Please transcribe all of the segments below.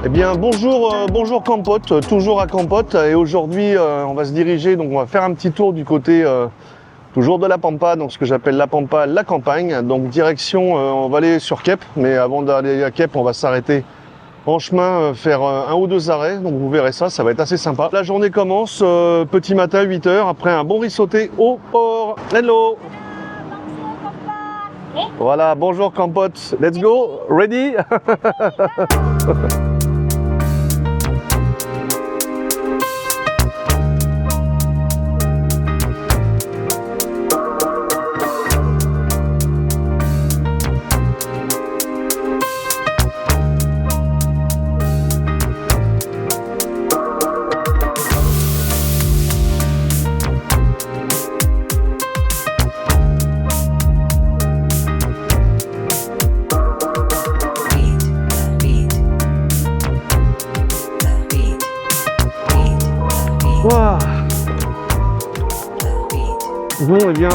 Eh bien bonjour, bonjour Campote, toujours à Campote, et aujourd'hui on va se diriger, donc on va faire un petit tour du côté toujours de la Pampa, donc ce que j'appelle la Pampa, la campagne. Donc direction, on va aller sur Kep, mais avant d'aller à Kep on va s'arrêter en chemin, faire un ou deux arrêts, donc vous verrez ça, ça va être assez sympa. La journée commence, petit matin 8h, après un bon riz sauté au port. Hello. Voilà, bonjour Campote, let's go, ready. Wow. Bon, et bien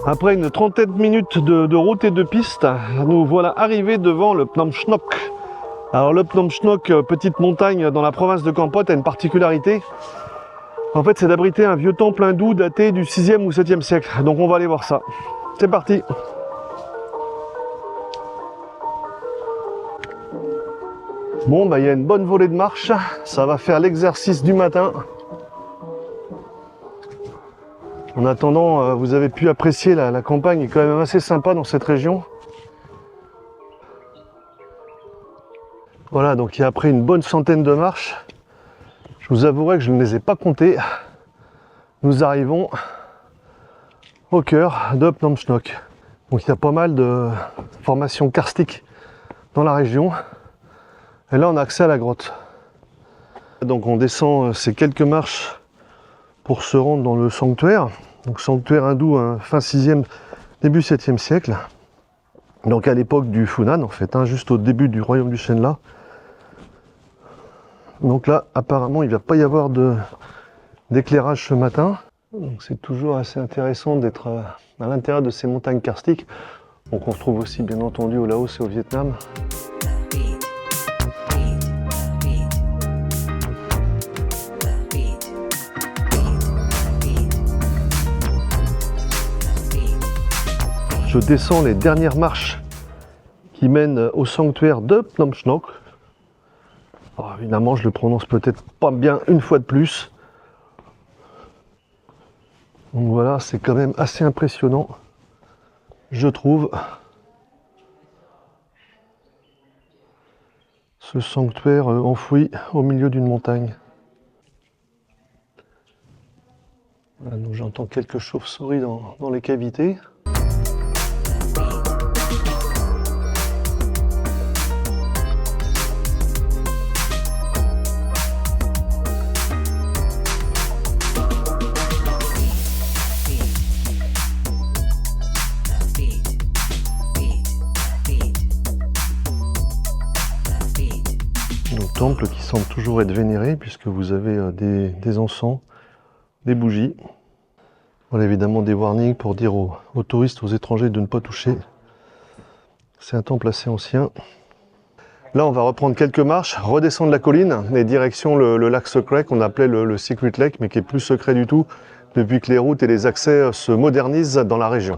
après une trentaine de minutes de route et de piste, nous voilà arrivés devant le Phnom Shnok. Alors le Phnom Shnok, petite montagne dans la province de Kampot, a une particularité. En fait, c'est d'abriter un vieux temple hindou daté du 6e ou 7e siècle. Donc on va aller voir ça. C'est parti. Bon, bah il y a une bonne volée de marche, ça va faire l'exercice du matin. En attendant, vous avez pu apprécier la campagne est quand même assez sympa dans cette région. Voilà, donc après une bonne centaine de marches, je vous avouerai que je ne les ai pas comptées. Nous arrivons au cœur de Phnom Shnok. Donc il y a pas mal de formations karstiques dans la région. Et là, on a accès à la grotte. Donc on descend ces quelques marches pour se rendre dans le sanctuaire. Donc sanctuaire hindou, fin 6e, début 7e siècle. Donc à l'époque du Funan, en fait, juste au début du royaume du Shenla. Donc là, apparemment, il ne va pas y avoir d'éclairage ce matin. Donc c'est toujours assez intéressant d'être à l'intérieur de ces montagnes karstiques. Donc on se trouve aussi, bien entendu, au Laos et au Vietnam. Je descends les dernières marches qui mènent au sanctuaire de Phnom Shnok. Alors, évidemment, je le prononce peut-être pas bien une fois de plus. Donc voilà, c'est quand même assez impressionnant, je trouve. Ce sanctuaire enfoui au milieu d'une montagne. Voilà, donc j'entends quelques chauves-souris dans les cavités. Temple qui semble toujours être vénéré puisque vous avez des encens, des bougies. Voilà évidemment des warnings pour dire aux touristes, aux étrangers de ne pas toucher. C'est un temple assez ancien. Là on va reprendre quelques marches, redescendre la colline et direction le lac secret qu'on appelait le Secret Lake mais qui est plus secret du tout depuis que les routes et les accès se modernisent dans la région.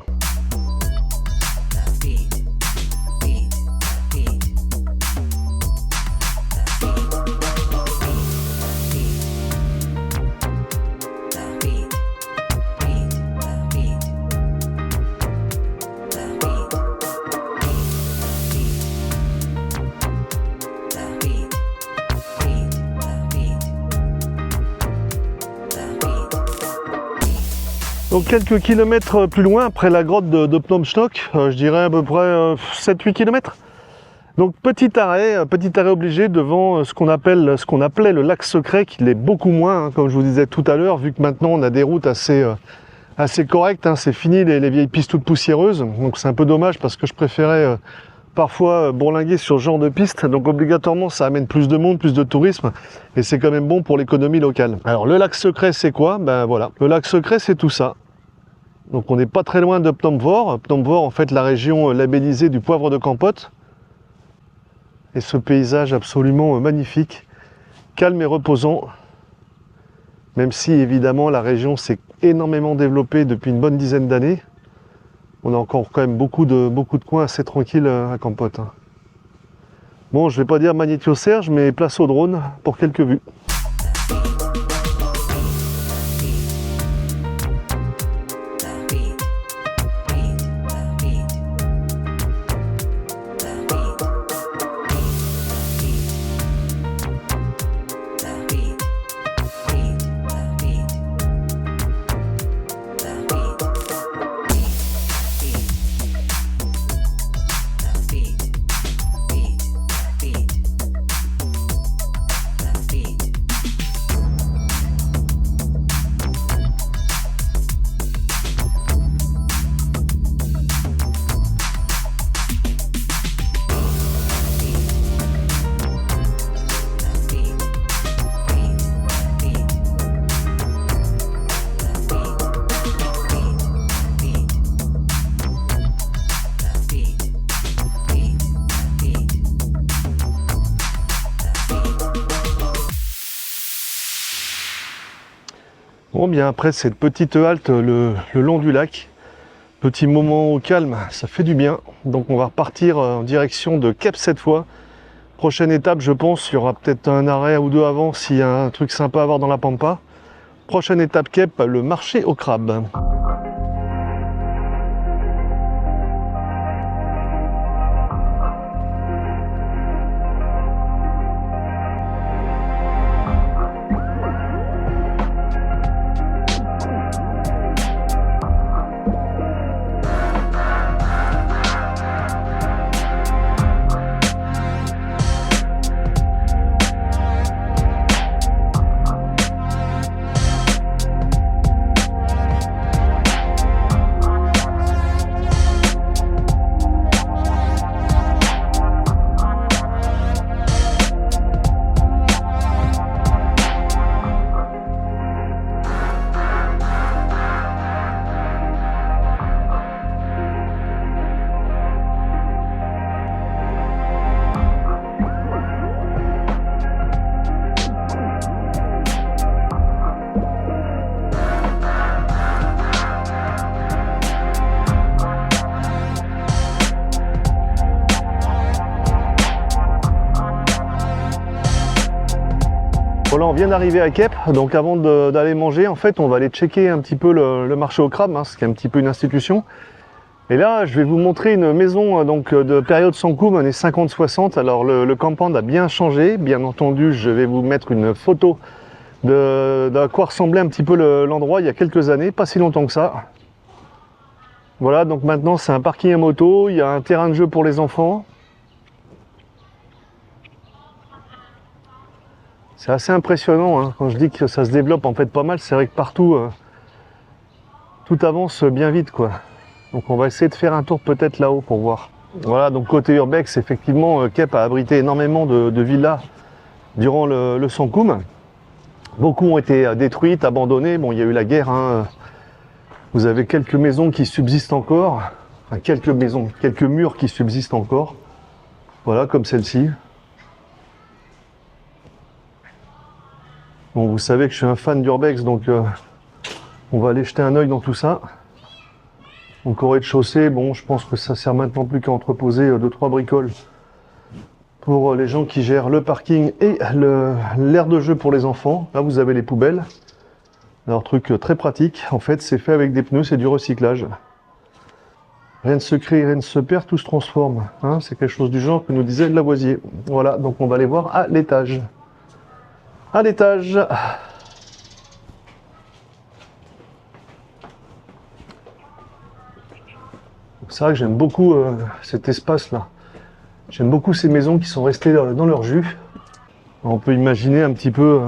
Donc quelques kilomètres plus loin, après la grotte de Phnom Shnok, je dirais à peu près 7-8 km. Donc petit arrêt obligé devant ce qu'on appelait le lac secret, qui l'est beaucoup moins, comme je vous disais tout à l'heure, vu que maintenant on a des routes assez correctes, c'est fini les vieilles pistes toutes poussiéreuses. Donc c'est un peu dommage parce que je préférais parfois bourlinguer sur ce genre de piste, donc obligatoirement ça amène plus de monde, plus de tourisme, et c'est quand même bon pour l'économie locale. Alors le lac secret c'est quoi? Ben voilà, le lac secret c'est tout ça. Donc on n'est pas très loin de Phnom Vor. Phnom Vor, en fait, la région labellisée du poivre de Kampot. et ce paysage absolument magnifique, calme et reposant, même si évidemment la région s'est énormément développée depuis une bonne dizaine d'années. On a encore quand même beaucoup de coins assez tranquilles à Campote. Bon, je vais pas dire Magnétio Serge, mais place au drone pour quelques vues. Bon, bien après cette petite halte le long du lac, petit moment au calme, ça fait du bien. Donc on va repartir en direction de Kep cette fois. Prochaine étape, je pense, il y aura peut-être un arrêt ou deux avant s'il y a un truc sympa à voir dans la Pampa. Prochaine étape Kep, le marché au crabe. Voilà, on vient d'arriver à Kep, donc avant d'aller manger, en fait, on va aller checker un petit peu le marché au crabe, ce qui est un petit peu une institution. Et là, je vais vous montrer une maison donc, de période Sankoum, années 50-60. Alors, le campand a bien changé. Bien entendu, je vais vous mettre une photo d'à quoi ressemblait un petit peu l'endroit il y a quelques années, pas si longtemps que ça. Voilà, donc maintenant, c'est un parking à moto, il y a un terrain de jeu pour les enfants. C'est assez impressionnant, hein. Quand je dis que ça se développe en fait pas mal, c'est vrai que partout, tout avance bien vite, quoi. Donc on va essayer de faire un tour peut-être là-haut pour voir. Voilà, donc côté Urbex, effectivement, Kep a abrité énormément de villas durant le Sankoum. Beaucoup ont été détruites, abandonnées. Bon, il y a eu la guerre, hein. Vous avez quelques maisons qui subsistent encore. Enfin, quelques maisons, quelques murs qui subsistent encore. Voilà, comme celle-ci. Bon, vous savez que je suis un fan d'Urbex, donc on va aller jeter un œil dans tout ça. Donc au rez-de-chaussée, bon, je pense que ça sert maintenant plus qu'à entreposer 2-3 bricoles pour les gens qui gèrent le parking et l'aire de jeu pour les enfants. Là, vous avez les poubelles. Alors, truc très pratique, en fait, c'est fait avec des pneus, c'est du recyclage. Rien ne se crée, rien ne se perd, tout se transforme. Hein, c'est quelque chose du genre que nous disait Lavoisier. Voilà, donc on va aller voir à l'étage. À l'étage. C'est vrai que j'aime beaucoup cet espace-là. J'aime beaucoup ces maisons qui sont restées dans leur jus. On peut imaginer un petit peu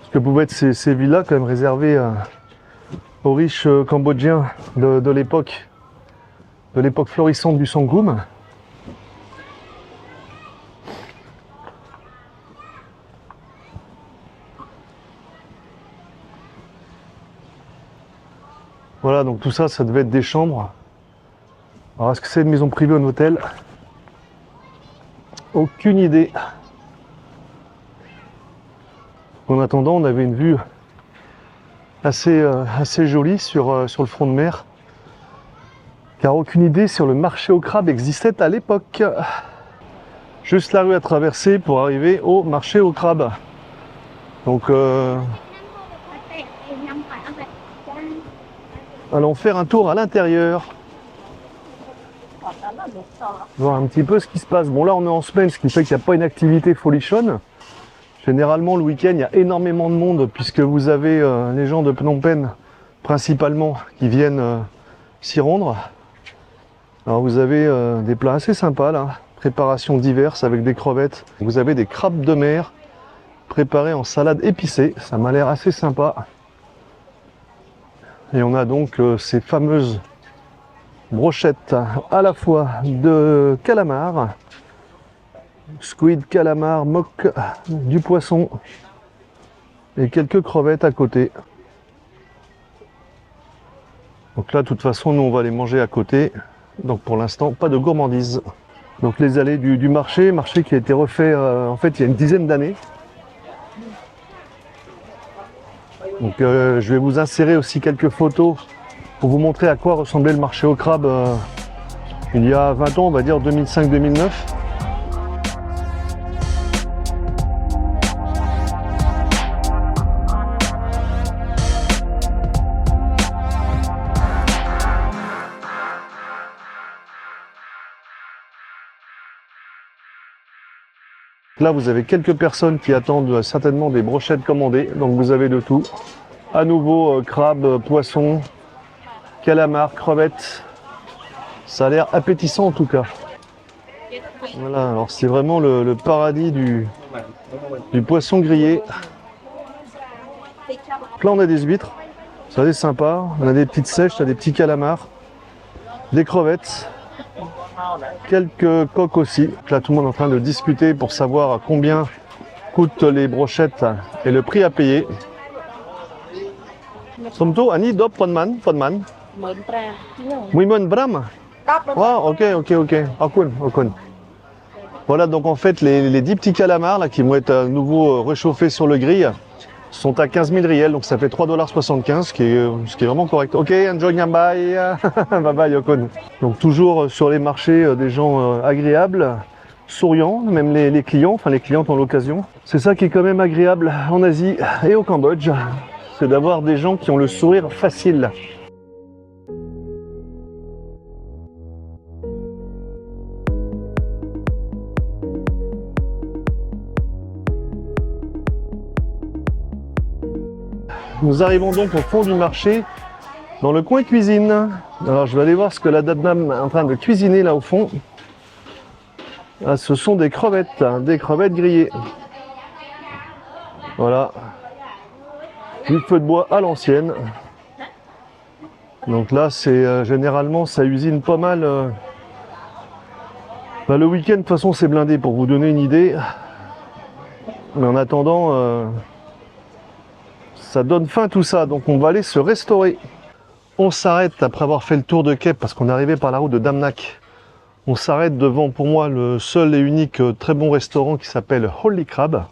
ce que pouvaient être ces villas quand même réservées aux riches cambodgiens de l'époque florissante du Sankoum. Voilà, donc tout ça, ça devait être des chambres. Alors, est-ce que c'est une maison privée ou un hôtel? aucune idée. En attendant, on avait une vue assez jolie sur le front de mer. Car aucune idée sur le marché au crabe existait à l'époque. Juste la rue à traverser pour arriver au marché au crabe. Donc allons faire un tour à l'intérieur. Voir un petit peu ce qui se passe. Bon là on est en semaine, ce qui fait qu'il n'y a pas une activité folichonne. Généralement le week-end il y a énormément de monde puisque vous avez les gens de Phnom Penh principalement qui viennent s'y rendre. Alors vous avez des plats assez sympas là, préparations diverses avec des crevettes. Vous avez des crabes de mer préparés en salade épicée, ça m'a l'air assez sympa. Et on a donc ces fameuses brochettes à la fois de calamar, squid, calamar, mock, du poisson et quelques crevettes à côté. Donc là de toute façon nous on va les manger à côté. Donc pour l'instant, pas de gourmandise. Donc les allées du marché qui a été refait en fait il y a une dizaine d'années. Donc je vais vous insérer aussi quelques photos pour vous montrer à quoi ressemblait le marché au crabe il y a 20 ans, on va dire 2005-2009. Là, vous avez quelques personnes qui attendent certainement des brochettes commandées. Donc, vous avez de tout. À nouveau, crabe, poisson, calamar, crevettes. Ça a l'air appétissant en tout cas. Voilà, alors c'est vraiment le paradis du poisson grillé. Là, on a des huîtres. Ça c'est sympa. On a des petites sèches, des petits calamars, des crevettes. Quelques coques aussi. Là, tout le monde est en train de discuter pour savoir combien coûtent les brochettes et le prix à payer. Somto, Annie, Dop, Fonman. Mouimon Bram. Ah, ok. Okun. Voilà, donc en fait, les 10 petits calamars là, qui vont être à nouveau réchauffés sur le grill sont à 15 000 riels, donc ça fait 3,75 $, ce qui est vraiment correct. Ok, enjoy bye. Bye bye, Yokon. Donc toujours sur les marchés, des gens agréables, souriants, même les clients, enfin les clientes en l'occasion. C'est ça qui est quand même agréable en Asie et au Cambodge, c'est d'avoir des gens qui ont le sourire facile. Nous arrivons donc au fond du marché, dans le coin cuisine. Alors je vais aller voir ce que la dame est en train de cuisiner là au fond. Ah, ce sont des crevettes grillées. Voilà. Du feu de bois à l'ancienne. Donc là, c'est généralement, ça usine pas mal. Le week-end, de toute façon, c'est blindé pour vous donner une idée. Mais en attendant... ça donne faim tout ça, donc on va aller se restaurer. On s'arrête après avoir fait le tour de Kep parce qu'on est arrivé par la route de Dam Nak. On s'arrête devant pour moi le seul et unique très bon restaurant qui s'appelle Holy Crab.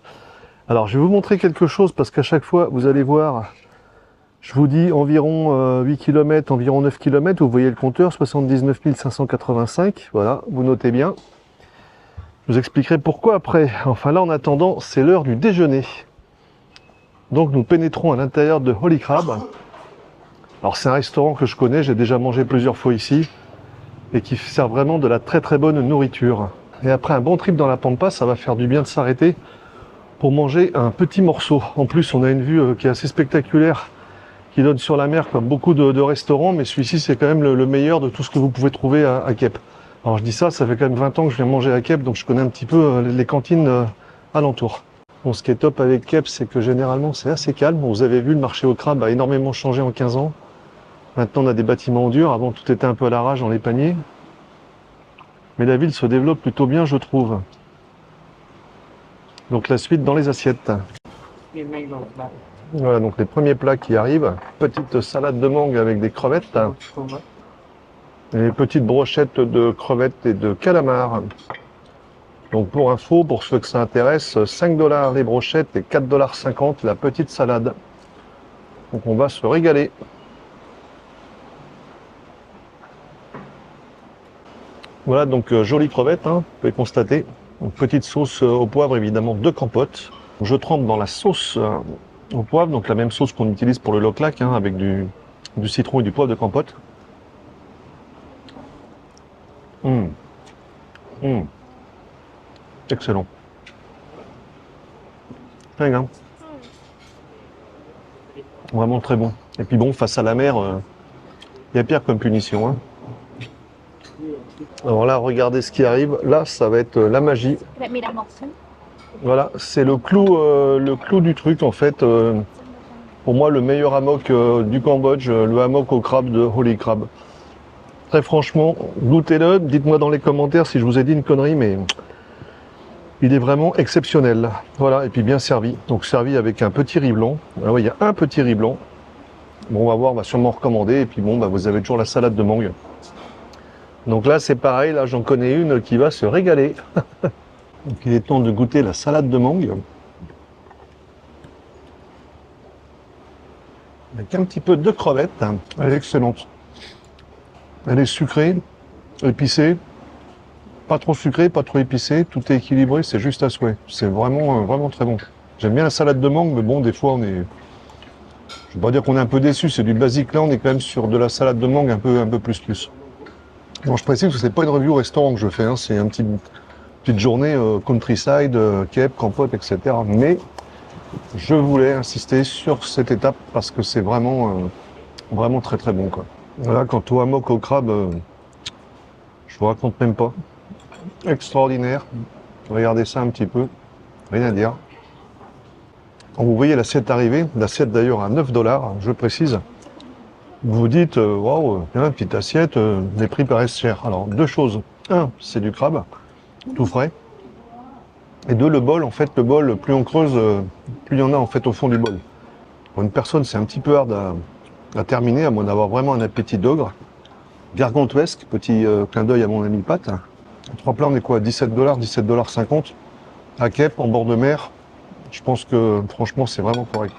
Alors je vais vous montrer quelque chose parce qu'à chaque fois vous allez voir, je vous dis environ 8 km, environ 9 km, vous voyez le compteur, 79 585, voilà, vous notez bien. Je vous expliquerai pourquoi après. Enfin là en attendant, c'est l'heure du déjeuner. Donc nous pénétrons à l'intérieur de Holy Crab. Alors c'est un restaurant que je connais, j'ai déjà mangé plusieurs fois ici et qui sert vraiment de la très très bonne nourriture. Et après un bon trip dans la pampa, ça va faire du bien de s'arrêter pour manger un petit morceau. En plus on a une vue qui est assez spectaculaire, qui donne sur la mer comme beaucoup de restaurants, mais celui-ci c'est quand même le meilleur de tout ce que vous pouvez trouver à Kep. Alors je dis ça, ça fait quand même 20 ans que je viens manger à Kep, donc je connais un petit peu les cantines alentours. Bon, ce qui est top avec Kep, c'est que généralement c'est assez calme. Vous avez vu, le marché au crabe a énormément changé en 15 ans. Maintenant on a des bâtiments en dur, avant tout était un peu à l'arrache dans les paniers. Mais la ville se développe plutôt bien, je trouve. Donc la suite dans les assiettes. Voilà, donc les premiers plats qui arrivent. Petite salade de mangue avec des crevettes. Et petites brochettes de crevettes et de calamars. Donc pour info, pour ceux que ça intéresse, 5 $ les brochettes et 4,50 $ la petite salade. Donc on va se régaler. Voilà donc jolie crevette, hein, vous pouvez constater. Donc, petite sauce au poivre évidemment de Campote. Je trempe dans la sauce au poivre, donc la même sauce qu'on utilise pour le loklac, hein, avec du citron et du poivre de Campote. Excellent. Très bien. Vraiment très bon. Et puis bon, face à la mer, il y a pire comme punition, hein. Alors là, regardez ce qui arrive. Là, ça va être la magie. Voilà, c'est le clou du truc en fait. Pour moi, le meilleur hammock du Cambodge, le hammock au crabe de Holy Crab. Très franchement, goûtez-le. Dites-moi dans les commentaires si je vous ai dit une connerie, mais il est vraiment exceptionnel. Voilà, et puis bien servi. Donc servi avec un petit riz blanc. Alors, il y a un petit riz blanc. Bon, on va voir, on va sûrement recommander. Et puis bon, bah, vous avez toujours la salade de mangue. Donc là, c'est pareil. Là, j'en connais une qui va se régaler. Donc il est temps de goûter la salade de mangue. Avec un petit peu de crevette. Elle est excellente. Elle est sucrée, épicée. Pas trop sucrée, pas trop épicée. Tout est équilibré, c'est juste à souhait. C'est vraiment très bon. J'aime bien la salade de mangue, mais bon, des fois, on est... Je ne vais pas dire qu'on est un peu déçu, c'est du basique. Là, on est quand même sur de la salade de mangue un peu plus. Bon, je précise que c'est pas une review restaurant que je fais, hein. C'est une petite journée countryside, Kep, Campote, etc. Mais je voulais insister sur cette étape parce que c'est vraiment très bon, quoi. Voilà, quant au hammock au crabe, je vous raconte même pas. Extraordinaire. Regardez ça un petit peu. Rien à dire. Quand vous voyez l'assiette arriver, l'assiette d'ailleurs à 9 $, je précise, vous vous dites, waouh, une petite assiette, les prix paraissent chers. Alors, deux choses. Un, c'est du crabe, tout frais. Et deux, le bol, en fait, plus on creuse, plus il y en a en fait au fond du bol. Pour une personne, c'est un petit peu hard à terminer, à moins d'avoir vraiment un appétit d'ogre. Gargantuesque, petit clin d'œil à mon ami Pat. Trois plats, on est quoi, 17 $, 17,50 $ à Kep, en bord de mer. Je pense que franchement, c'est vraiment correct.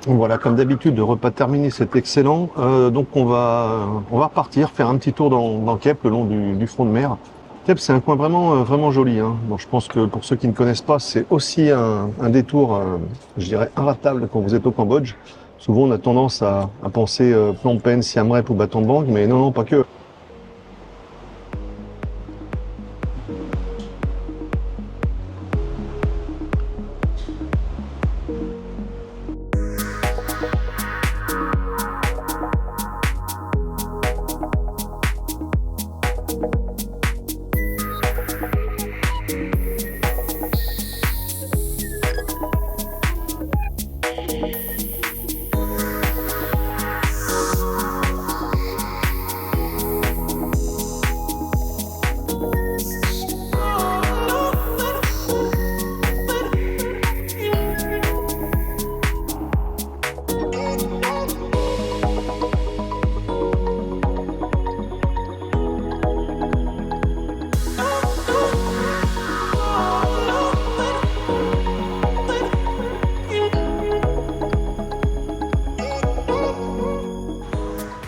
Donc voilà, comme d'habitude, le repas terminé, c'est excellent. Donc on va repartir, faire un petit tour dans Kep, le long du front de mer. Kep, c'est un coin vraiment joli, hein. Bon, je pense que pour ceux qui ne connaissent pas, c'est aussi un détour, je dirais, inratable quand vous êtes au Cambodge. Souvent, on a tendance à penser Phnom Penh, Siem Reap ou Battambang, mais non, pas que.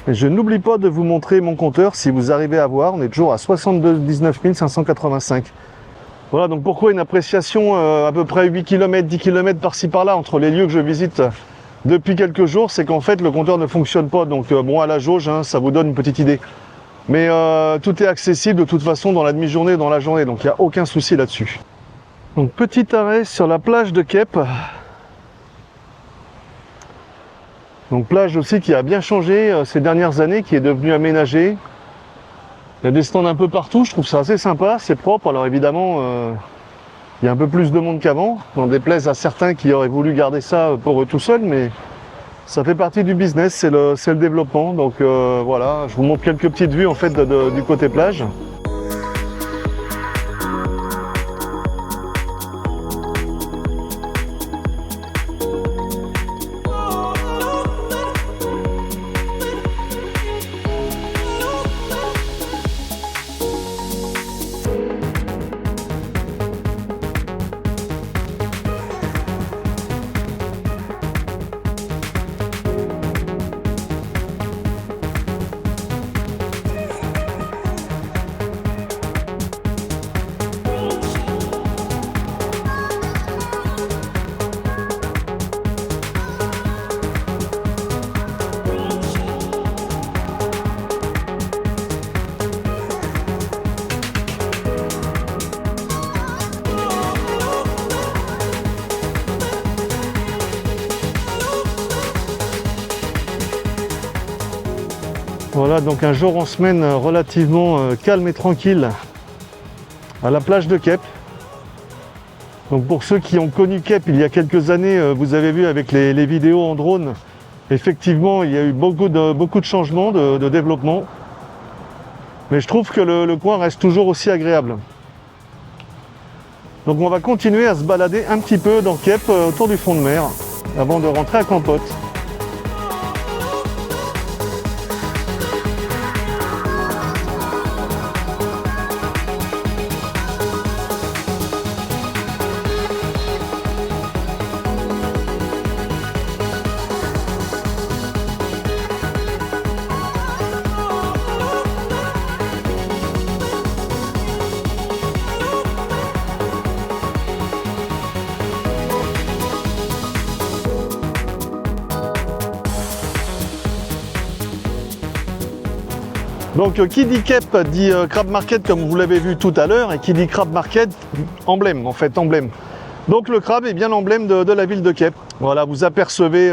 Et je n'oublie pas de vous montrer mon compteur si vous arrivez à voir, on est toujours à 79 585. Voilà, donc pourquoi une appréciation à peu près 8 km, 10 km par-ci par-là entre les lieux que je visite depuis quelques jours, c'est qu'en fait le compteur ne fonctionne pas. Donc bon, à la jauge, hein, ça vous donne une petite idée. Mais tout est accessible de toute façon dans la demi-journée, dans la journée, donc il n'y a aucun souci là-dessus. Donc petit arrêt sur la plage de Kep. Donc plage aussi qui a bien changé ces dernières années, qui est devenue aménagée. Il y a des stands un peu partout, je trouve ça assez sympa, c'est propre. Alors évidemment, il y a un peu plus de monde qu'avant, n'en déplaise à certains qui auraient voulu garder ça pour eux tout seuls, mais ça fait partie du business, c'est le développement. Donc voilà, je vous montre quelques petites vues en fait du côté plage. Voilà, donc un jour en semaine relativement calme et tranquille à la plage de Kep. Donc pour ceux qui ont connu Kep il y a quelques années, vous avez vu avec les vidéos en drone, effectivement il y a eu beaucoup de changements, de développement. Mais je trouve que le coin reste toujours aussi agréable. Donc on va continuer à se balader un petit peu dans Kep autour du fond de mer avant de rentrer à Campote. Donc qui dit Kep dit Crab Market comme vous l'avez vu tout à l'heure, et qui dit Crab Market, emblème en fait, emblème. Donc le crabe est bien l'emblème de la ville de Kep. Voilà, vous apercevez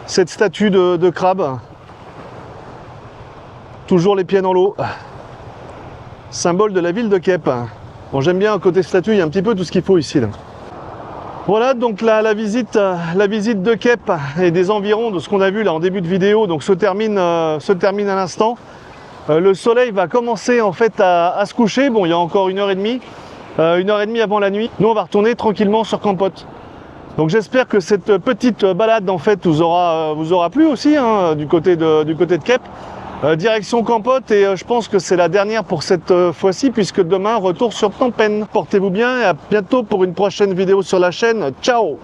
cette statue de crabe, toujours les pieds dans l'eau, symbole de la ville de Kep. Bon, j'aime bien côté statue, il y a un petit peu tout ce qu'il faut ici là. Voilà, donc la visite de Kep et des environs de ce qu'on a vu là en début de vidéo donc se termine à l'instant. Le soleil va commencer en fait à se coucher. Bon, il y a encore 1h30, 1h30 avant la nuit. Nous, on va retourner tranquillement sur Campote. Donc j'espère que cette petite balade en fait vous aura plu aussi hein, du côté de Kep. Direction Campote, et je pense que c'est la dernière pour cette fois-ci, puisque demain, retour sur Phnom Penh. Portez-vous bien et à bientôt pour une prochaine vidéo sur la chaîne. Ciao!